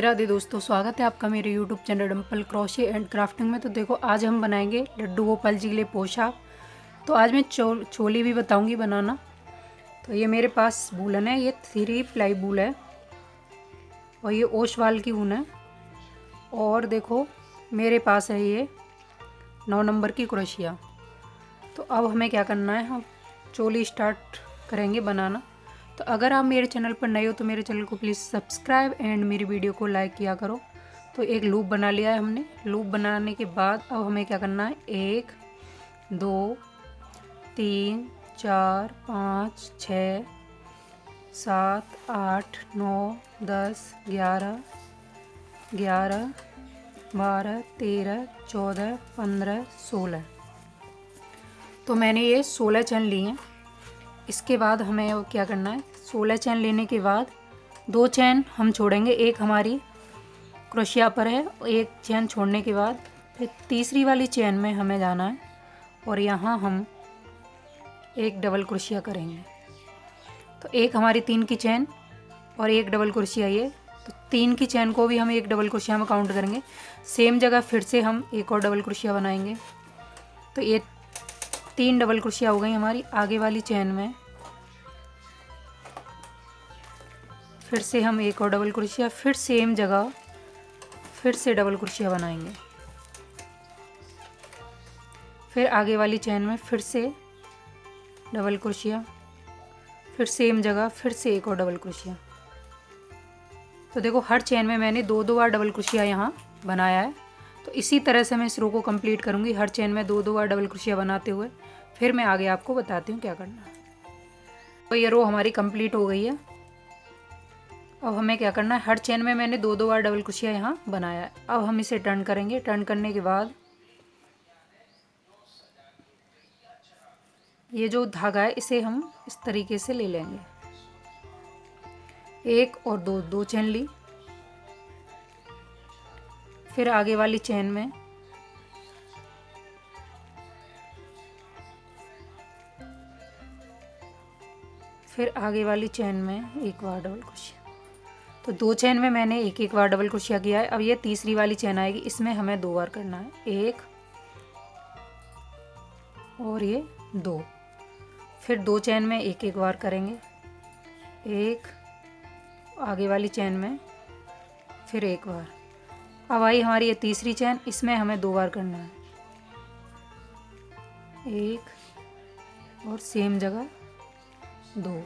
राधे दोस्तों, स्वागत है आपका मेरे YouTube channel Dimple crochet and crafting में। तो देखो, आज हम बनाएंगे लड्डू गोपाल जी के लिए पोशाक। तो आज मैं चोली भी बताऊंगी बनाना। तो ये मेरे पास वूलन है, ये 3 प्लाई वूल है और ये ओसवाल की ऊन है। और देखो मेरे पास है ये 9 नंबर की क्रोशिया। तो अब हमें क्या करना है, हम चोली स्टार्ट करेंगे बनाना। तो अगर आप मेरे चैनल पर नए हो तो मेरे चैनल को प्लीज़ सब्सक्राइब एंड मेरी वीडियो को लाइक किया करो। तो एक लूप बना लिया है हमने। लूप बनाने के बाद अब हमें क्या करना है, 1 2 3 4 5 6 7 8 9 10 11 11 12 13 14 15 16। तो मैंने ये 16 चैन लिए हैं। इसके बाद हमें क्या करना है, 16 चैन लेने के बाद 2 चैन हम छोड़ेंगे। एक हमारी क्रोशिया पर है, एक चैन छोड़ने के बाद फिर तीसरी वाली चैन में हमें जाना है और यहाँ हम एक डबल क्रोशिया करेंगे। तो एक हमारी 3 की चैन और एक डबल क्रोशिया, ये तो 3 की चैन को भी हम एक डबल क्रोशिया में काउंट करेंगे। सेम जगह फिर से हम एक और डबल क्रोशिया बनाएंगे। तो ये 3 डबल क्रोशिया हो गई हमारी। आगे वाली चैन में फिर से हम एक और डबल क्रोशिया, फिर सेम जगह फिर से डबल क्रोशिया बनाएंगे। फिर आगे वाली चैन में फिर से डबल क्रोशिया, फिर सेम जगह फिर से एक और डबल क्रोशिया। तो देखो हर चैन में मैंने 2 बार डबल क्रोशिया यहाँ बनाया है। तो इसी तरह से मैं इस रो को कंप्लीट करूँगी, हर चैन में 2 बार डबल क्रोशिया बनाते हुए। फिर मैं आगे आपको बताती हूँ क्या करना है। तो ये रो हमारी कंप्लीट हो गई है। अब हमें क्या करना है, हर चैन में मैंने 2 बार डबल क्रोशिया यहाँ बनाया है। अब हम इसे टर्न करेंगे। टर्न करने के बाद ये जो धागा है इसे हम इस तरीके से ले लेंगे। 1 और 2 चैन ली। फिर आगे वाली चैन में फिर आगे वाली चैन में एक बार डबल क्रोशिया। तो 2 चैन में मैंने एक बार डबल क्रोशिया किया है। अब ये तीसरी वाली चैन आएगी, इसमें हमें 2 बार करना है, 1 और ये 2। फिर 2 चैन में एक बार करेंगे, 1 आगे वाली चैन में फिर एक बार। अब आई हमारी ये तीसरी चैन, इसमें हमें 2 बार करना है, 1 और सेम जगह 2।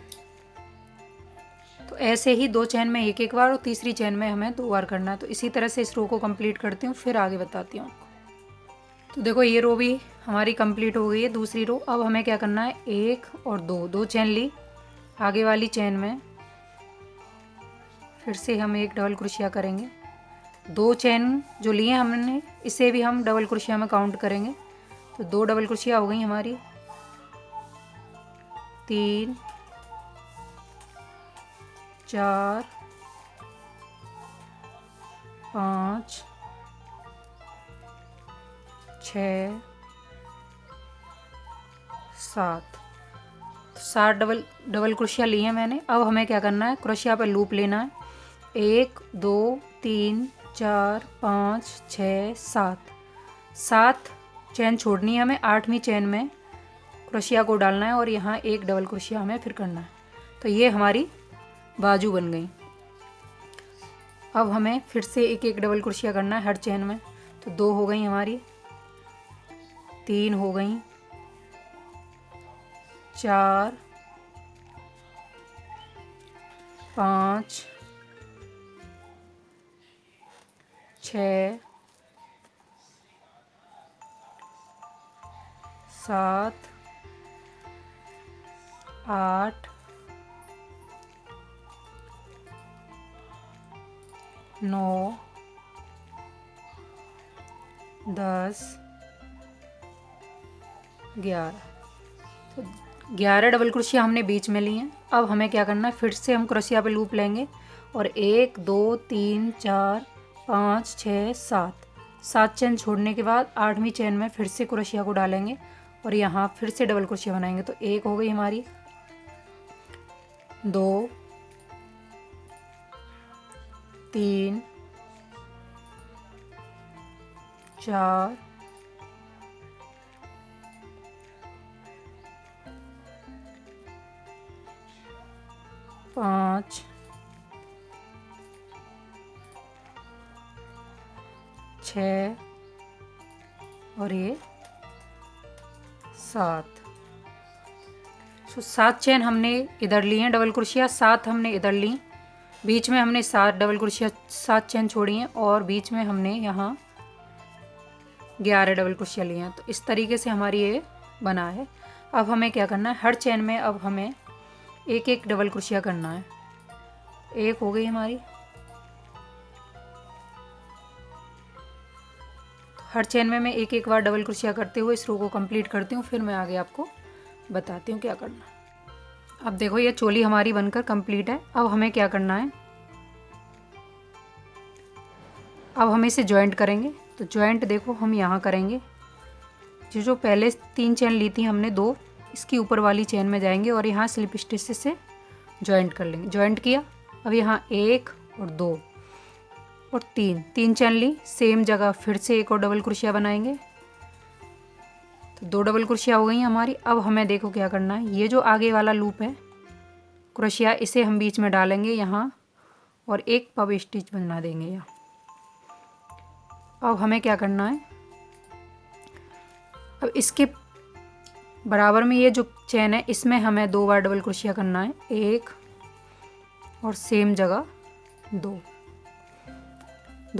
तो ऐसे ही 2 चैन में एक बार और तीसरी चैन में हमें 2 बार करना है। तो इसी तरह से इस रो को कंप्लीट करती हूँ, फिर आगे बताती हूँ आपको। तो देखो ये रो भी हमारी कंप्लीट हो गई है, दूसरी रो। अब हमें क्या करना है, 1 और 2 चैन ली। आगे वाली चैन में फिर से हम एक डबल क्रोशिया करेंगे। 2 चैन जो लिए हमने इसे भी हम डबल क्रोशिया में काउंट करेंगे। तो 2 डबल क्रोशिया हो गई हमारी, 3 4 5 6 7। 7 डबल क्रोशिया लिए हैं मैंने। अब हमें क्या करना है, क्रोशिया पर लूप लेना है। 1 2 3 4 5 6 7 चैन छोड़नी है हमें। 8वीं चैन में क्रोशिया को डालना है और यहाँ एक डबल क्रोशिया हमें फिर करना है। तो ये हमारी बाजू बन गई। अब हमें फिर से एक डबल क्रोशिया करना है हर चैन में। तो 2 हो गई हमारी, 3 हो गई, 4 5 6 7 8 9 10 11। तो 11 डबल क्रोशिया हमने बीच में लिए हैं। अब हमें क्या करना है, फिर से हम क्रोशिया पे लूप लेंगे और 1 2 3 4 5 6 7 चैन छोड़ने के बाद 8वीं चैन में फिर से क्रोशिया को डालेंगे और यहाँ फिर से डबल क्रोशिया बनाएंगे। तो 1 हो गई हमारी, 2 3 4 5 6 और ये 7। तो 7 चेन हमने इधर ली हैं डबल क्रोशिया, 7 हमने इधर ली, बीच में हमने 7 डबल क्रोशिया 7 चेन छोड़ी हैं और बीच में हमने यहाँ 11 डबल क्रोशिया लिए हैं। तो इस तरीके से हमारी ये बना है। अब हमें क्या करना है, हर चेन में अब हमें एक एक डबल क्रोशिया करना है। एक हो गई हमारी, हर चेन में मैं एक एक बार डबल क्रोशिया करते हुए इस रो को कंप्लीट करती हूँ, फिर मैं आगे आपको बताती हूँ क्या करना है। अब देखो ये चोली हमारी बनकर कंप्लीट है। अब हमें क्या करना है, अब हम इसे जॉइंट करेंगे। तो जॉइंट देखो हम यहाँ करेंगे, जो पहले 3 चेन ली थी हमने 2, इसकी ऊपर वाली चेन में जाएंगे और यहाँ स्लिप स्टिच से जॉइंट कर लेंगे। जॉइंट किया, अब यहाँ 1 और 2 और 3 चेन ली, सेम जगह फिर से एक और डबल क्रोशिया बनाएंगे। तो 2 डबल क्रोशिया हो गई हमारी। अब हमें देखो क्या करना है, ये जो आगे वाला लूप है क्रोशिया, इसे हम बीच में डालेंगे यहाँ और एक पब स्टिच बना देंगे यहाँ। अब हमें क्या करना है, अब इसके बराबर में ये जो चेन है इसमें हमें 2 बार डबल क्रोशिया करना है, 1 और सेम जगह 2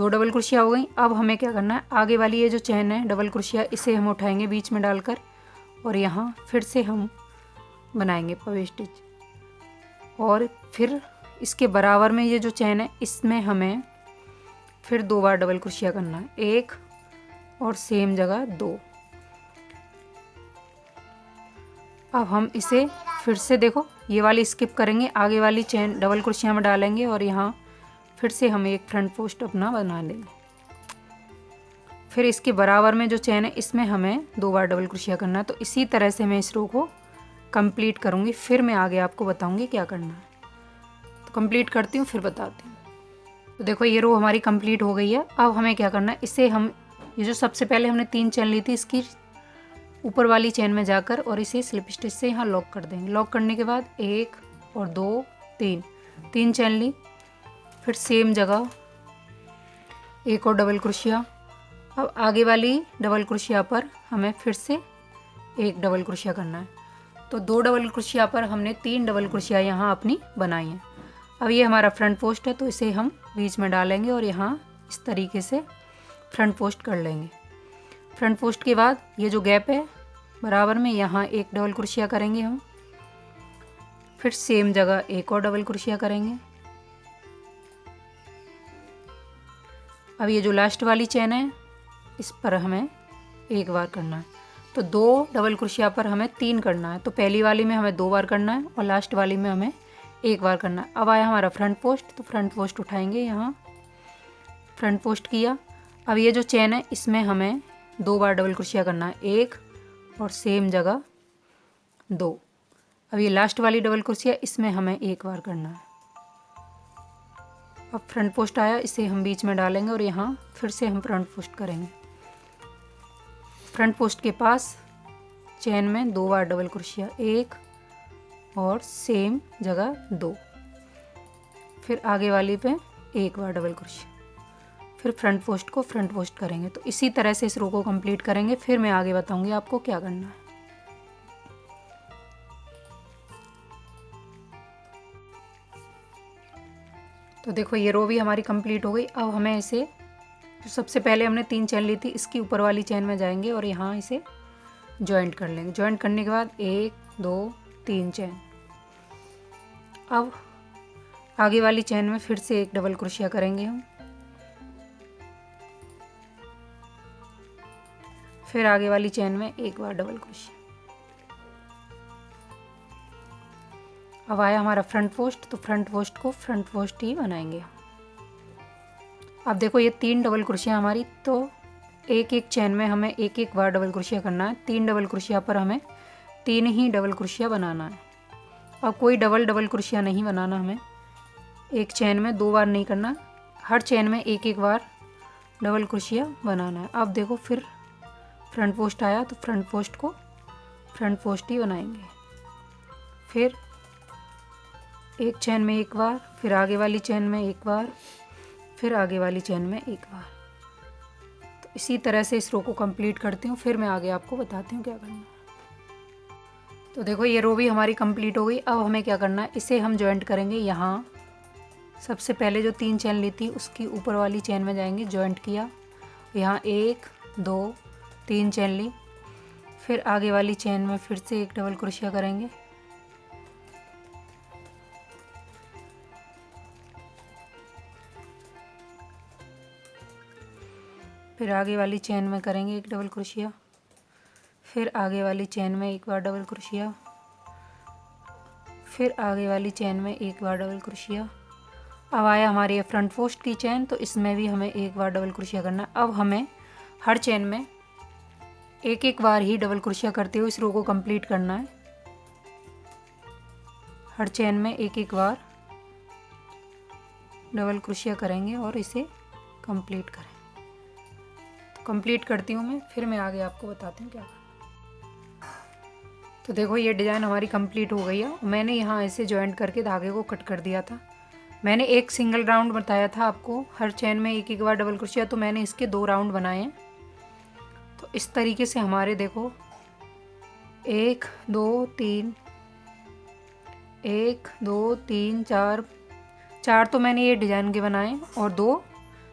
डबल क्रोशिया हो गई। अब हमें क्या करना है, आगे वाली ये जो चेन है डबल क्रोशिया, इसे हम उठाएंगे बीच में डालकर और यहाँ फिर से हम बनाएंगे पव स्टिच और फिर इसके बराबर में ये जो चेन है इसमें हमें फिर 2 बार डबल क्रोशिया करना है, 1 और सेम जगह 2। अब हम इसे फिर से देखो ये वाली स्किप करेंगे, आगे वाली चेन डबल क्रोशिया में डालेंगे और यहाँ फिर से हम एक फ्रंट पोस्ट अपना बना लेंगे। फिर इसके बराबर में जो चेन है इसमें हमें 2 बार डबल क्रोशिया करना है। तो इसी तरह से मैं इस रो को कंप्लीट करूँगी, फिर मैं आगे आपको बताऊँगी क्या करना है। तो कंप्लीट करती हूँ फिर बताती हूँ। तो देखो ये रो हमारी कंप्लीट हो गई है। अब हमें क्या करना है, इसे हम ये जो सबसे पहले हमने 3 चेन ली थी इसकी ऊपर वाली चेन में जाकर और इसे स्लिप स्टिच से यहाँ लॉक कर देंगे। लॉक करने के बाद 1 और 2 3 चेन ली, फिर सेम जगह एक और डबल क्रोशिया। अब आगे वाली डबल क्रोशिया पर हमें फिर से एक डबल क्रोशिया करना है। तो 2 डबल क्रोशिया पर हमने 3 डबल क्रोशिया यहाँ अपनी बनाई हैं। अब ये हमारा फ्रंट पोस्ट है, तो इसे हम बीच में डालेंगे और यहाँ इस तरीके से फ्रंट पोस्ट कर लेंगे। फ्रंट पोस्ट के बाद ये जो गैप है बराबर में यहाँ एक डबल क्रोशिया करेंगे हम, फिर सेम जगह एक और डबल क्रोशिया करेंगे। अब ये जो लास्ट वाली चेन है इस पर हमें एक बार करना है। तो 2 डबल क्रोशिया पर हमें 3 करना है। तो पहली वाली में हमें 2 बार करना है और लास्ट वाली में हमें 1 बार करना है। अब आया हमारा फ्रंट पोस्ट, तो फ्रंट पोस्ट उठाएंगे, यहाँ फ्रंट पोस्ट किया। अब ये जो चेन है इसमें हमें 2 बार डबल क्रोशिया करना है, 1 और सेम जगह 2। अब ये लास्ट वाली डबल क्रोशिया इसमें हमें 1 बार करना है। अब फ्रंट पोस्ट आया, इसे हम बीच में डालेंगे और यहाँ फिर से हम फ्रंट पोस्ट करेंगे। फ्रंट पोस्ट के पास चेन में 2 बार डबल क्रोशिया, 1 और सेम जगह 2, फिर आगे वाली पे 1 बार डबल क्रोशिया, फिर फ्रंट पोस्ट को फ्रंट पोस्ट करेंगे। तो इसी तरह से इस रो को कंप्लीट करेंगे, फिर मैं आगे बताऊंगी आपको क्या करना है। तो देखो ये रो भी हमारी कंप्लीट हो गई। अब हमें इसे जो सबसे पहले हमने 3 चेन ली थी इसकी ऊपर वाली चेन में जाएंगे और यहाँ इसे जॉइंट कर लेंगे। जॉइंट करने के बाद 1 2 3 चेन। अब आगे वाली चेन में फिर से एक डबल क्रोशिया करेंगे हम, फिर आगे वाली चेन में 1 बार डबल क्रोशिया। अब आया हमारा फ्रंट पोस्ट, तो फ्रंट पोस्ट को फ्रंट पोस्ट ही बनाएंगे। अब देखो ये 3 डबल क्रोशिया हमारी, तो एक एक चेन में हमें 1 बार डबल क्रोशिया करना है। 3 डबल क्रोशिया पर हमें 3 ही डबल क्रोशिया बनाना है। अब कोई डबल क्रोशिया नहीं बनाना हमें, एक चेन में 2 बार नहीं करना, हर चेन में 1 बार डबल क्रोशिया बनाना है। अब देखो फिर फ्रंट पोस्ट आया तो फ्रंट पोस्ट को फ्रंट पोस्ट ही बनाएंगे। फिर एक चेन में एक बार, फिर आगे वाली चेन में एक बार, फिर आगे वाली चेन में एक बार। तो इसी तरह से इस रो को कंप्लीट करती हूँ, फिर मैं आगे आपको बताती हूँ क्या करना है। तो देखो ये रो भी हमारी कंप्लीट हो गई। अब हमें क्या करना है, इसे हम जॉइंट करेंगे। यहाँ सबसे पहले जो 3 चेन ली थी उसकी ऊपर वाली चेन में जाएंगे, जॉइंट किया, यहाँ 1 2 3 चेन ली, फिर आगे वाली चेन में फिर से एक डबल क्रोशिया करेंगे, फिर आगे वाली चेन में करेंगे एक डबल क्रोशिया, फिर आगे वाली चेन में एक बार डबल क्रोशिया, फिर आगे वाली चेन में एक बार डबल क्रोशिया। अब आया हमारी फ्रंट पोस्ट की चेन, तो इसमें भी हमें एक बार डबल क्रोशिया करना है। अब हमें हर चेन में एक एक बार ही डबल क्रोशिया करते हुए इस रो को कंप्लीट करना है। हर चेन में एक एक बार डबल क्रोशिया करेंगे और इसे कंप्लीट करें। तो कंप्लीट करती हूँ मैं, फिर मैं आगे आपको बताती हूँ क्या करना। तो देखो ये डिज़ाइन हमारी कंप्लीट हो गई है। मैंने यहाँ ऐसे जॉइंट करके धागे को कट कर दिया था। मैंने एक सिंगल राउंड बताया था आपको, हर चेन में एक एक बार डबल क्रोशिया, तो मैंने इसके 2 राउंड बनाए हैं। तो इस तरीके से हमारे देखो 1 2 3 1 2 3 4 तो मैंने ये डिज़ाइन के बनाए और 2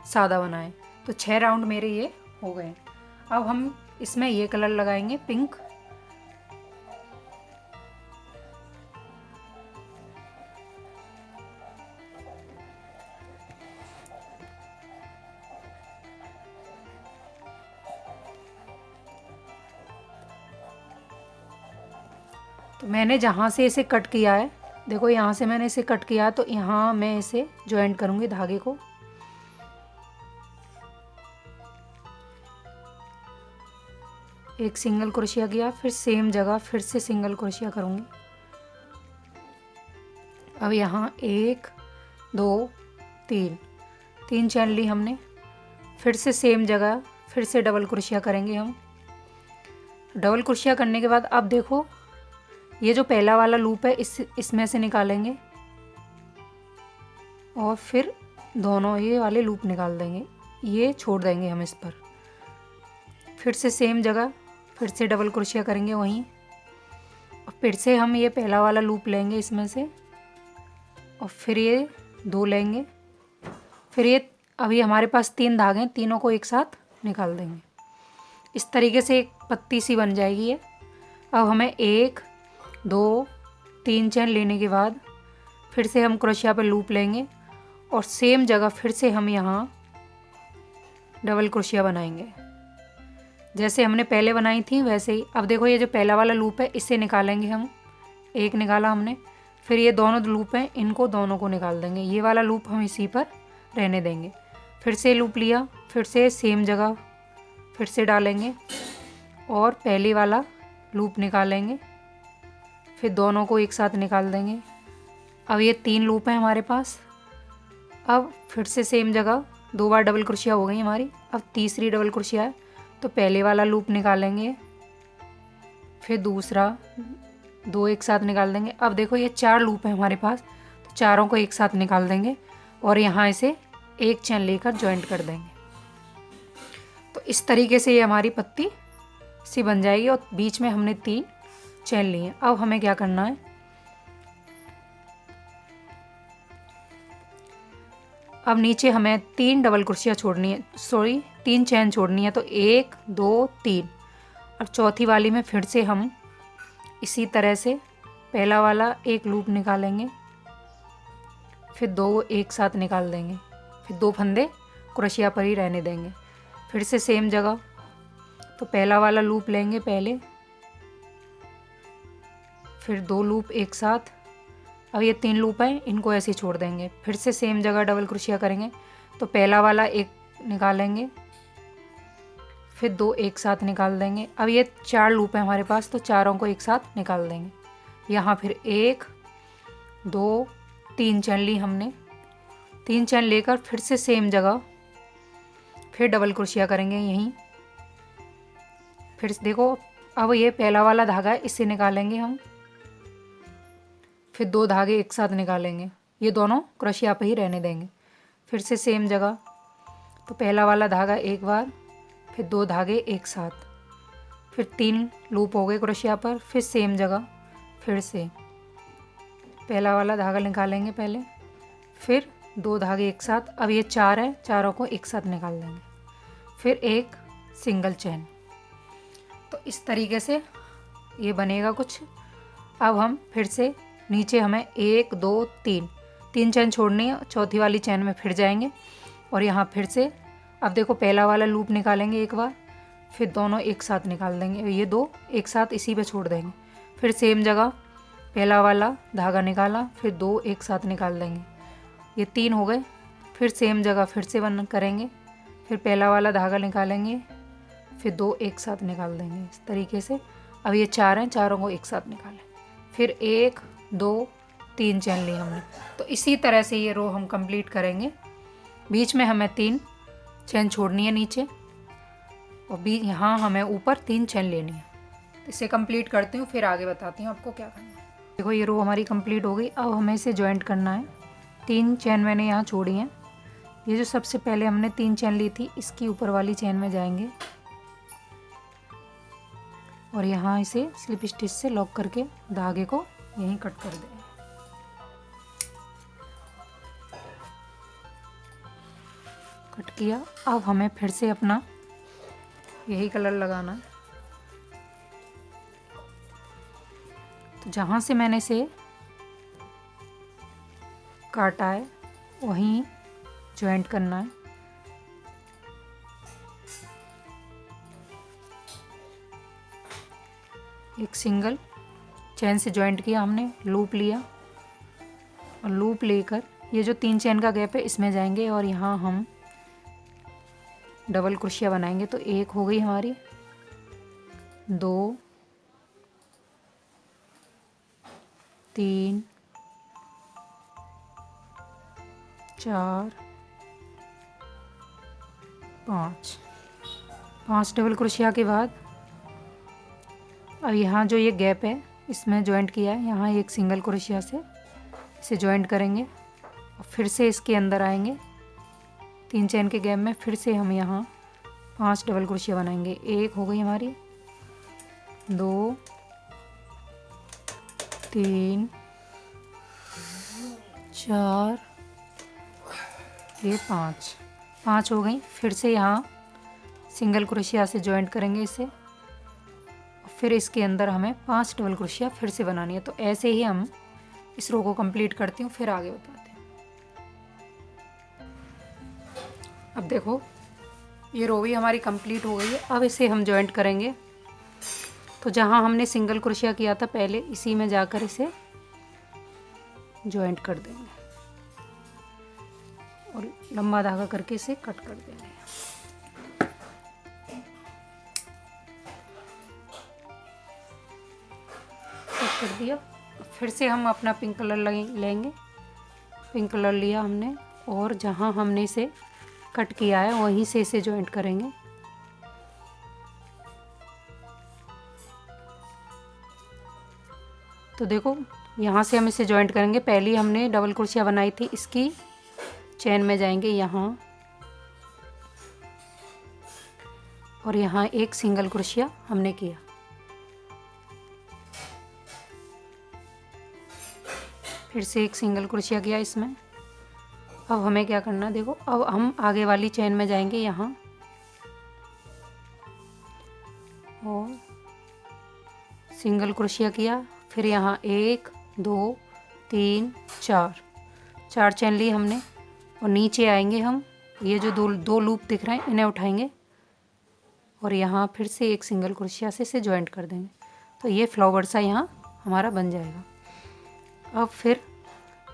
सादा बनाए, तो 6 राउंड मेरे ये हो गए। अब हम इसमें ये कलर लगाएंगे, पिंक। तो मैंने जहाँ से इसे कट किया है, देखो यहाँ से मैंने इसे कट किया, तो यहाँ मैं इसे जॉइंट करूँगी धागे को। एक सिंगल क्रोशिया किया, फिर सेम जगह फिर से सिंगल क्रोशिया करूँगी। अब यहाँ 1 2 3 चेन ली हमने, फिर से सेम जगह फिर से डबल क्रोशिया करेंगे हम। डबल क्रोशिया करने के बाद अब देखो ये जो पहला वाला लूप है इसमें से निकालेंगे और फिर दोनों ये वाले लूप निकाल देंगे, ये छोड़ देंगे हम इस पर। फिर से सेम जगह फिर से डबल क्रोशिया करेंगे वहीं, और फिर से हम ये पहला वाला लूप लेंगे इसमें से, और फिर ये 2 लेंगे, फिर ये अभी हमारे पास 3 धागे हैं, तीनों को एक साथ निकाल देंगे। इस तरीके से एक पत्ती सी बन जाएगी ये। अब हमें 1 2 3 चेन लेने के बाद फिर से हम क्रोशिया पर लूप लेंगे और सेम जगह फिर से हम यहाँ डबल क्रोशिया बनाएंगे, जैसे हमने पहले बनाई थी वैसे ही। अब देखो ये जो पहला वाला लूप है इसे निकालेंगे हम, एक निकाला हमने, फिर ये दोनों लूप हैं इनको दोनों को निकाल देंगे, ये वाला लूप हम इसी पर रहने देंगे। फिर से लूप लिया, फिर से सेम जगह फिर से डालेंगे और पहले वाला लूप निकालेंगे, फिर दोनों को एक साथ निकाल देंगे। अब ये 3 लूप हैं हमारे पास। अब फिर से सेम जगह 2 बार डबल क्रोशिया हो गई हमारी। अब तीसरी डबल क्रोशिया है, तो पहले वाला लूप निकालेंगे, फिर दूसरा, 2 एक साथ निकाल देंगे। अब देखो ये 4 लूप है हमारे पास, तो चारों को एक साथ निकाल देंगे और यहाँ इसे एक चेन लेकर जॉइंट कर देंगे। तो इस तरीके से ये हमारी पत्ती सी बन जाएगी और बीच में हमने 3 चेन ली हैं। अब हमें क्या करना है, अब नीचे हमें 3 डबल क्रोशिया छोड़नी है, 3 चेन छोड़नी है। तो 1 2 3, और चौथी वाली में फिर से हम इसी तरह से पहला वाला एक लूप निकालेंगे, फिर 2 एक साथ निकाल देंगे, फिर 2 फंदे क्रोशिया पर ही रहने देंगे। फिर से सेम जगह, तो पहला वाला लूप लेंगे पहले, फिर 2 लूप एक साथ। अब ये 3 लूप हैं इनको ऐसे ही छोड़ देंगे, फिर से सेम जगह डबल क्रोशिया करेंगे, तो पहला वाला एक निकालेंगे, फिर 2 एक साथ निकाल देंगे। अब ये 4 लूप हैं हमारे पास, तो चारों को एक साथ निकाल देंगे। यहाँ फिर 1 2 3 चेन ली हमने, 3 चेन लेकर फिर से सेम जगह फिर डबल क्रोशिया करेंगे यहीं। फिर देखो अब ये पहला वाला धागा है, इससे निकालेंगे हम, फिर 2 धागे एक साथ निकालेंगे, ये दोनों क्रोशिया पे ही रहने देंगे। फिर से सेम जगह, तो पहला वाला धागा एक बार, फिर 2 धागे एक साथ, फिर 3 लूप हो गए क्रोशिया पर, फिर सेम जगह, फिर से पहला वाला धागा निकालेंगे पहले, फिर 2 धागे एक साथ। अब ये 4 है, चारों को एक साथ निकाल देंगे, फिर एक सिंगल चेन। तो इस तरीके से ये बनेगा कुछ। अब हम फिर से नीचे हमें 1 2 3 चेन छोड़नी है, चौथी वाली चेन में फिर जाएंगे और यहाँ फिर से अब देखो पहला वाला लूप निकालेंगे एक बार, फिर दोनों एक साथ निकाल देंगे, ये 2 एक साथ इसी पे छोड़ देंगे। फिर सेम जगह पहला वाला धागा निकाला, फिर 2 एक साथ निकाल देंगे, ये 3 हो गए। फिर सेम जगह फिर से बन करेंगे, फिर पहला वाला धागा निकालेंगे, फिर 2 एक साथ निकाल देंगे इस तरीके से। अब ये 4 हैं, चारों को एक साथ निकालें, फिर 1 2 3 चेन ली हमने। तो इसी तरह से ये रो हम कंप्लीट करेंगे। बीच में हमें 3 चेन छोड़नी है नीचे, और बीच यहाँ हमें ऊपर 3 चेन लेनी है। इसे कंप्लीट करती हूँ, फिर आगे बताती हूँ आपको क्या करना है। देखो ये रो हमारी कंप्लीट हो गई। अब हमें इसे जॉइंट करना है। 3 चेन मैंने यहाँ छोड़ी हैं। ये जो सबसे पहले हमने 3 चेन ली थी, इसकी ऊपर वाली चेन में जाएंगे और यहाँ इसे स्लिप स्टिच से लॉक करके धागे को यहीं कट कर देंगे। कट किया। अब हमें फिर से अपना यही कलर लगाना है। तो जहाँ से मैंने इसे काटा है वहीं जॉइंट करना है। एक सिंगल चेन से जॉइंट किया हमने, लूप लिया और लूप लेकर ये जो 3 चेन का गैप है इसमें जाएंगे और यहाँ हम डबल क्रोशिया बनाएंगे। तो एक हो गई हमारी, 2 3 4 5 डबल क्रोशिया के बाद अब यहाँ जो ये गैप है इसमें जॉइंट किया है, यहाँ एक सिंगल क्रोशिया से इसे जॉइंट करेंगे और फिर से इसके अंदर आएंगे। 3 चेन के गैप में फिर से हम यहाँ 5 डबल क्रोशिया बनाएंगे। एक हो गई हमारी, 2 3 4 ये 5 हो गई। फिर से यहाँ सिंगल क्रोशिया से जॉइंट करेंगे इसे, फिर इसके अंदर हमें 5 डबल क्रोशिया फिर से बनानी है। तो ऐसे ही हम इस रो को कंप्लीट करती हूँ, फिर आगे बताते हैं। अब देखो ये रो भी हमारी कंप्लीट हो गई है। अब इसे हम जॉइंट करेंगे। तो जहाँ हमने सिंगल क्रोशिया किया था पहले, इसी में जाकर इसे जॉइंट कर देंगे और लंबा धागा करके इसे कट कर देंगे। कट कर दिया। फिर से हम अपना पिंक कलर लेंगे। पिंक कलर लिया हमने और जहाँ हमने इसे कट किया है वहीं से इसे जॉइंट करेंगे। तो देखो यहाँ से हम इसे जॉइंट करेंगे। पहले हमने डबल क्रोशिया बनाई थी, इसकी चेन में जाएंगे यहाँ और यहाँ एक सिंगल क्रोशिया हमने किया। फिर से एक सिंगल क्रोशिया किया इसमें। अब हमें क्या करना है, देखो अब हम आगे वाली चेन में जाएंगे यहाँ और सिंगल क्रोशिया किया। फिर यहाँ 1 2 3 4 चेन ली हमने और नीचे आएंगे हम। ये जो दो लूप दिख रहे हैं इन्हें उठाएंगे और यहाँ फिर से एक सिंगल क्रोशिया से इसे जॉइंट कर देंगे। तो ये फ्लावर सा यहाँ हमारा बन जाएगा। अब फिर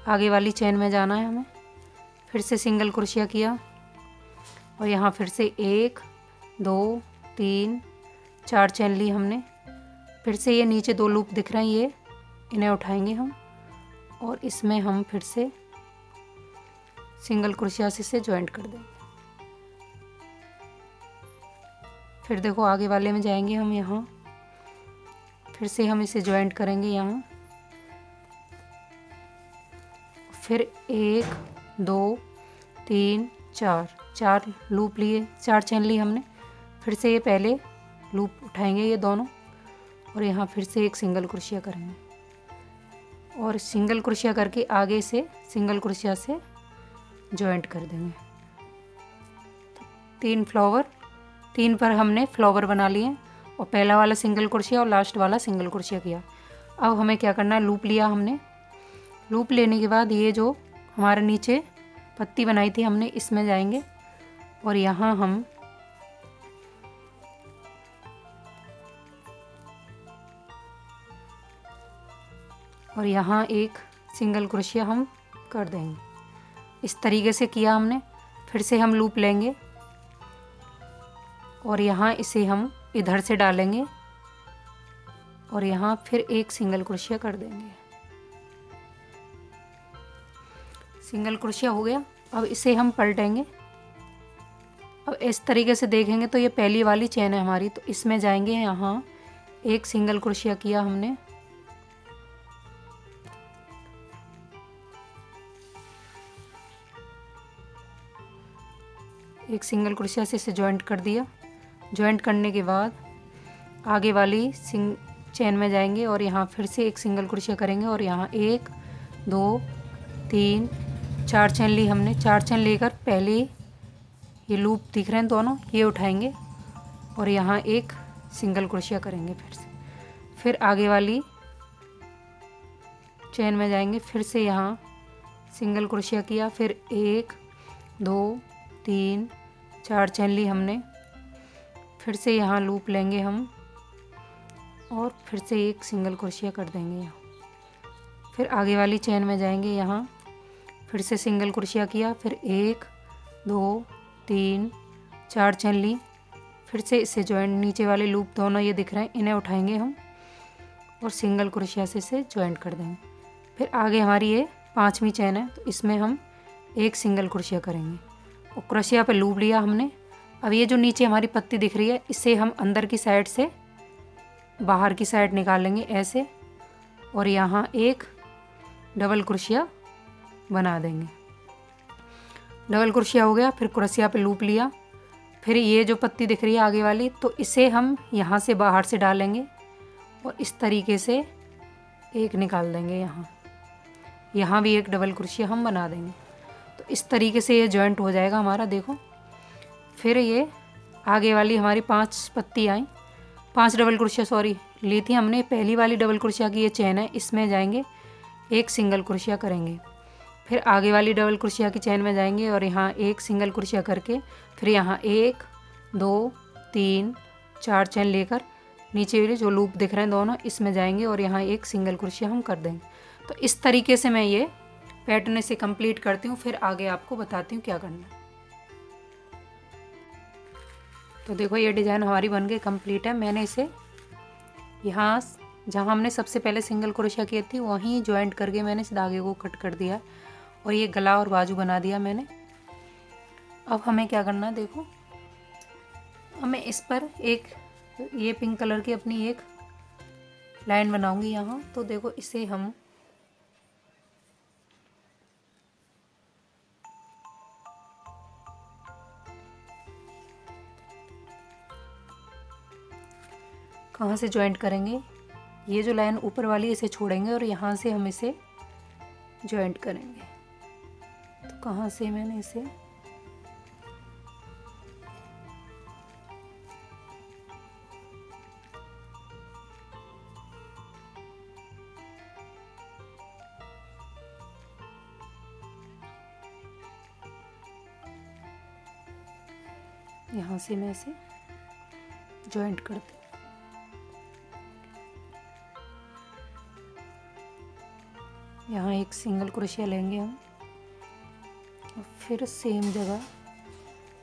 आगे वाली चेन में जाना है हमें। फिर से सिंगल क्रोशिया किया और यहाँ फिर से 1 2 3 4 चेन ली हमने। फिर से ये नीचे 2 लूप दिख रहे हैं, ये इन्हें उठाएंगे हम और इसमें हम फिर से सिंगल क्रोशिया से इसे जॉइंट कर देंगे। फिर देखो आगे वाले में जाएंगे हम, यहाँ फिर से हम इसे जॉइंट करेंगे यहाँ, फिर 1 2 3 4 4 लूप लिए, 4 चैन ली हमने। फिर से ये पहले लूप उठाएंगे ये दोनों, और यहाँ फिर से एक सिंगल क्रोशिया करेंगे और सिंगल क्रोशिया करके आगे से सिंगल क्रोशिया से जॉइंट कर देंगे। 3 पर हमने फ्लावर बना लिए और पहला वाला सिंगल क्रोशिया और लास्ट वाला सिंगल क्रोशिया किया। अब हमें क्या करना है, लूप लिया हमने। लूप लेने के बाद ये जो हमारे नीचे पत्ती बनाई थी हमने, इसमें जाएंगे और यहाँ हम एक सिंगल क्रोशिया हम कर देंगे। इस तरीके से किया हमने। फिर से हम लूप लेंगे और यहाँ इसे हम इधर से डालेंगे और यहाँ फिर एक सिंगल क्रोशिया कर देंगे। सिंगल क्रोशिया हो गया। अब इसे हम पलटेंगे। अब इस तरीके से देखेंगे तो ये पहली वाली चेन है हमारी, तो इसमें जाएंगे, यहाँ एक सिंगल क्रोशिया किया हमने, एक सिंगल क्रोशिया से इसे जॉइंट कर दिया। जॉइंट करने के बाद आगे वाली चेन में जाएंगे और यहाँ फिर से एक सिंगल क्रोशिया करेंगे और यहाँ 1 2 3 4 चैन ली हमने। 4 चैन लेकर पहले ये लूप दिख रहे हैं दोनों, ये उठाएंगे और यहाँ एक सिंगल क्रोशिया करेंगे फिर आगे वाली चेन में जाएंगे, फिर से यहाँ सिंगल क्रोशिया किया, फिर 1 2 3 4 चैन ली हमने। फिर से यहाँ लूप लेंगे हम और फिर से एक सिंगल क्रोशिया कर देंगे यहाँ। फिर आगे वाली चेन में जाएंगे, यहाँ फिर से सिंगल क्रोशिया किया, फिर 1 2 3 4 चैन ली। फिर से इसे जॉइंट, नीचे वाले लूप दोनों ये दिख रहे हैं, इन्हें उठाएंगे हम और सिंगल क्रोशिया से इसे जॉइंट कर देंगे। फिर आगे हमारी ये 5वीं चेन है, तो इसमें हम एक सिंगल क्रोशिया करेंगे और क्रोशिया पे लूप लिया हमने। अब ये जो नीचे हमारी पत्ती दिख रही है, इसे हम अंदर की साइड से बाहर की साइड निकाल लेंगे ऐसे, और यहाँ एक डबल क्रोशिया बना देंगे। डबल क्रोशिया हो गया। फिर क्रोशिया पे लूप लिया। फिर ये जो पत्ती दिख रही है आगे वाली, तो इसे हम यहाँ से बाहर से डालेंगे और इस तरीके से एक निकाल देंगे। यहाँ भी एक डबल क्रोशिया हम बना देंगे। तो इस तरीके से ये जॉइंट हो जाएगा हमारा, देखो। फिर ये आगे वाली हमारी 5 पत्ती आई, 5 डबल क्रोशिया ली थी हमने। पहली वाली डबल क्रोशिया की ये चेन है, इसमें जाएंगे, एक सिंगल क्रोशिया करेंगे। फिर आगे वाली डबल क्रोशिया की चेन में जाएंगे और यहाँ एक सिंगल क्रोशिया करके फिर यहाँ 1 2 3 4 चेन लेकर नीचे वाले जो लूप दिख रहे हैं दोनों, इसमें जाएंगे और यहाँ एक सिंगल क्रोशिया हम कर देंगे। तो इस तरीके से मैं ये पैटर्न इसे कंप्लीट करती हूँ, फिर आगे आपको बताती हूँ क्या करना है। तो देखो ये डिज़ाइन हमारी बन गई कंप्लीट है। मैंने इसे यहाँ जहाँ हमने सबसे पहले सिंगल क्रोशिया की थी वहीं जॉइंट करके मैंने इस धागे को कट कर दिया और ये गला और बाजू बना दिया मैंने। अब हमें क्या करना है, देखो हमें इस पर एक ये पिंक कलर की अपनी एक लाइन बनाऊंगी यहाँ। तो देखो इसे हम कहाँ से जॉइंट करेंगे, ये जो लाइन ऊपर वाली इसे छोड़ेंगे और यहाँ से हम इसे जॉइंट करेंगे। तो कहाँ से मैंने इसे यहाँ से मैं इसे जॉइंट करती हूँ। यहाँ एक सिंगल क्रोशिया लेंगे हम और फिर सेम जगह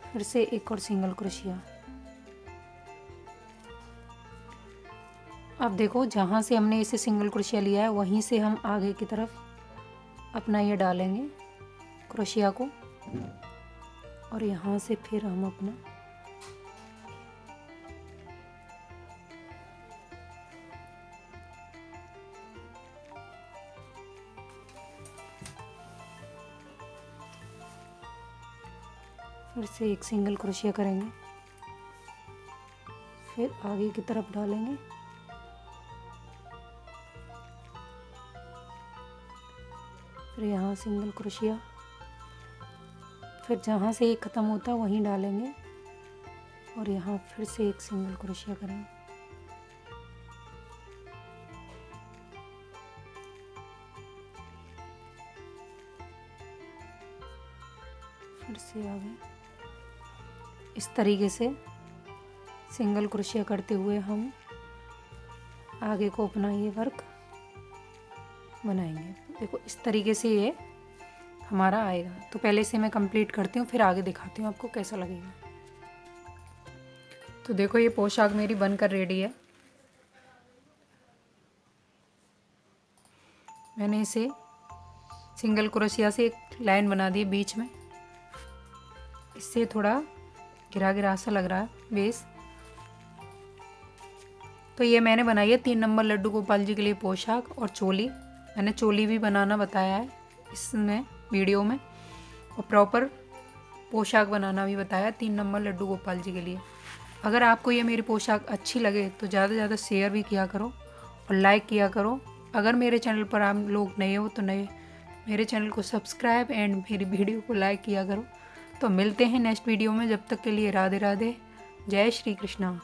फिर से एक और सिंगल क्रोशिया। अब देखो जहाँ से हमने इसे सिंगल क्रोशिया लिया है वहीं से हम आगे की तरफ अपना ये डालेंगे क्रोशिया को और यहाँ से फिर हम अपना फिर से एक सिंगल क्रोशिया करेंगे, फिर आगे की तरफ डालेंगे, फिर यहाँ सिंगल क्रोशिया, फिर जहाँ से एक ख़त्म होता है वहीं डालेंगे और यहाँ फिर से एक सिंगल क्रोशिया करेंगे। फिर से आगे इस तरीके से सिंगल क्रोशिया करते हुए हम आगे को अपना ये वर्क बनाएंगे। देखो इस तरीके से ये हमारा आएगा। तो पहले से मैं कंप्लीट करती हूँ, फिर आगे दिखाती हूँ आपको कैसा लगेगा। तो देखो ये पोशाक मेरी बनकर रेडी है। मैंने इसे सिंगल क्रोशिया से एक लाइन बना दी बीच में, इससे थोड़ा गिरा गिरा सा लग रहा है बेस। तो ये मैंने बनाई है 3 नंबर लड्डू गोपाल जी के लिए पोशाक और चोली। मैंने चोली भी बनाना बताया है इसमें वीडियो में, और प्रॉपर पोशाक बनाना भी बताया 3 नंबर लड्डू गोपाल जी के लिए। अगर आपको ये मेरी पोशाक अच्छी लगे तो ज़्यादा से ज़्यादा शेयर भी किया करो और लाइक किया करो। अगर मेरे चैनल पर आप लोग नए हो तो मेरे चैनल को सब्सक्राइब एंड मेरी वीडियो को लाइक किया करो। तो मिलते हैं नेक्स्ट वीडियो में, जब तक के लिए राधे राधे, जय श्री कृष्णा।